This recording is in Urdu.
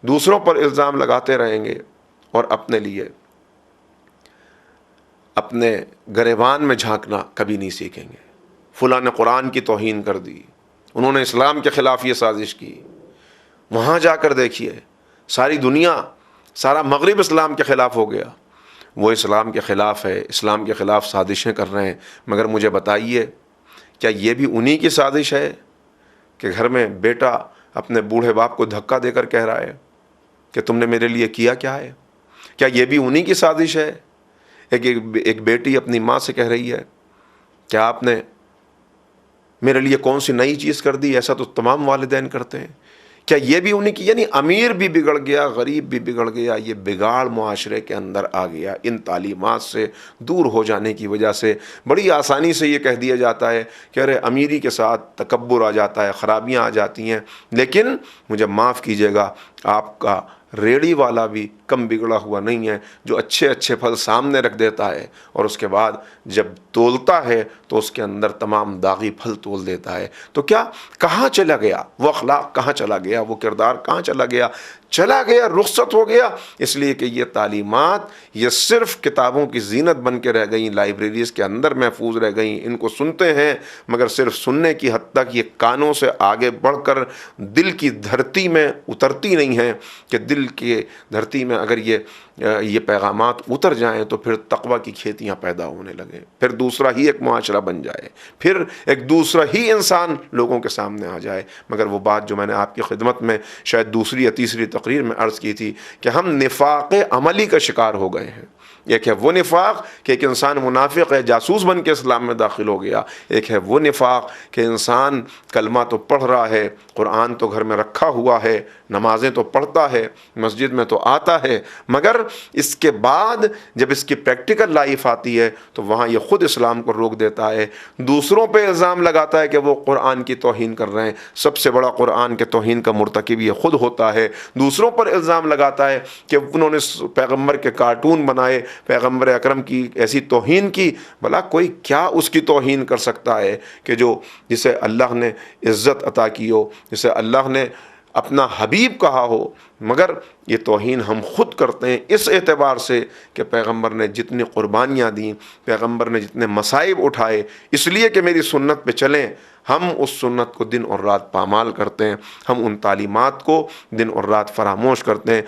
دوسروں پر الزام لگاتے رہیں گے اور اپنے لیے اپنے گریبان میں جھانکنا کبھی نہیں سیکھیں گے۔ فلاں نے قرآن کی توہین کر دی، انہوں نے اسلام کے خلاف یہ سازش کی، وہاں جا کر دیکھیے ساری دنیا، سارا مغرب اسلام کے خلاف ہو گیا، وہ اسلام کے خلاف ہے، اسلام کے خلاف سازشیں کر رہے ہیں، مگر مجھے بتائیے کیا یہ بھی انہی کی سازش ہے کہ گھر میں بیٹا اپنے بوڑھے باپ کو دھکا دے کر کہہ رہا ہے کہ تم نے میرے لیے کیا کیا ہے؟ کیا یہ بھی انہی کی سازش ہے؟ ایک بیٹی اپنی ماں سے کہہ رہی ہے کیا آپ نے میرے لیے کون سی نئی چیز کر دی؟ ایسا تو تمام والدین کرتے ہیں۔ کیا یہ بھی انہیں کی؟ یعنی امیر بھی بگڑ گیا، غریب بھی بگڑ گیا، یہ بگاڑ معاشرے کے اندر آ گیا۔ ان تعلیمات سے دور ہو جانے کی وجہ سے بڑی آسانی سے یہ کہہ دیا جاتا ہے کہ ارے امیری کے ساتھ تکبر آ جاتا ہے، خرابیاں آ جاتی ہیں، لیکن مجھے معاف کیجیے گا، آپ کا ریڑھی والا بھی کم بگڑا ہوا نہیں ہے، جو اچھے اچھے پھل سامنے رکھ دیتا ہے اور اس کے بعد جب تولتا ہے تو اس کے اندر تمام داغی پھل تول دیتا ہے۔ تو کیا کہاں چلا گیا وہ اخلاق؟ کہاں چلا گیا وہ کردار؟ کہاں چلا گیا؟ چلا گیا، رخصت ہو گیا، اس لیے کہ یہ تعلیمات یہ صرف کتابوں کی زینت بن کے رہ گئیں، لائبریریز کے اندر محفوظ رہ گئیں۔ ان کو سنتے ہیں مگر صرف سننے کی حد تک، یہ کانوں سے آگے بڑھ کر دل کی دھرتی میں اترتی نہیں ہیں کہ دل کی دھرتی میں اگر یہ پیغامات اتر جائیں تو پھر تقویٰ کی کھیتیاں پیدا ہونے لگیں، پھر دوسرا ہی ایک معاشرہ بن جائے، پھر ایک دوسرا ہی انسان لوگوں کے سامنے آ جائے۔ مگر وہ بات جو میں نے آپ کی خدمت میں شاید دوسری یا تیسری تقریر میں عرض کی تھی کہ ہم نفاق عملی کا شکار ہو گئے ہیں۔ ایک ہے وہ نفاق کہ ایک انسان منافق ہے، جاسوس بن کے اسلام میں داخل ہو گیا، ایک ہے وہ نفاق کہ انسان کلمہ تو پڑھ رہا ہے، قرآن تو گھر میں رکھا ہوا ہے، نمازیں تو پڑھتا ہے، مسجد میں تو آتا ہے، مگر اس کے بعد جب اس کی پریکٹیکل لائف آتی ہے تو وہاں یہ خود اسلام کو روک دیتا ہے، دوسروں پہ الزام لگاتا ہے کہ وہ قرآن کی توہین کر رہے ہیں۔ سب سے بڑا قرآن کے توہین کا مرتکب یہ خود ہوتا ہے۔ دوسروں پر الزام لگاتا ہے کہ انہوں نے پیغمبر کے کارٹون بنائے، پیغمبر اکرم کی ایسی توہین کی۔ بھلا کوئی کیا اس کی توہین کر سکتا ہے کہ جسے اللہ نے عزت عطا کی ہو، جسے اللہ نے اپنا حبیب کہا ہو، مگر یہ توہین ہم خود کرتے ہیں اس اعتبار سے کہ پیغمبر نے جتنی قربانیاں دیں، پیغمبر نے جتنے مصائب اٹھائے، اس لیے کہ میری سنت پہ چلیں، ہم اس سنت کو دن اور رات پامال کرتے ہیں، ہم ان تعلیمات کو دن اور رات فراموش کرتے ہیں۔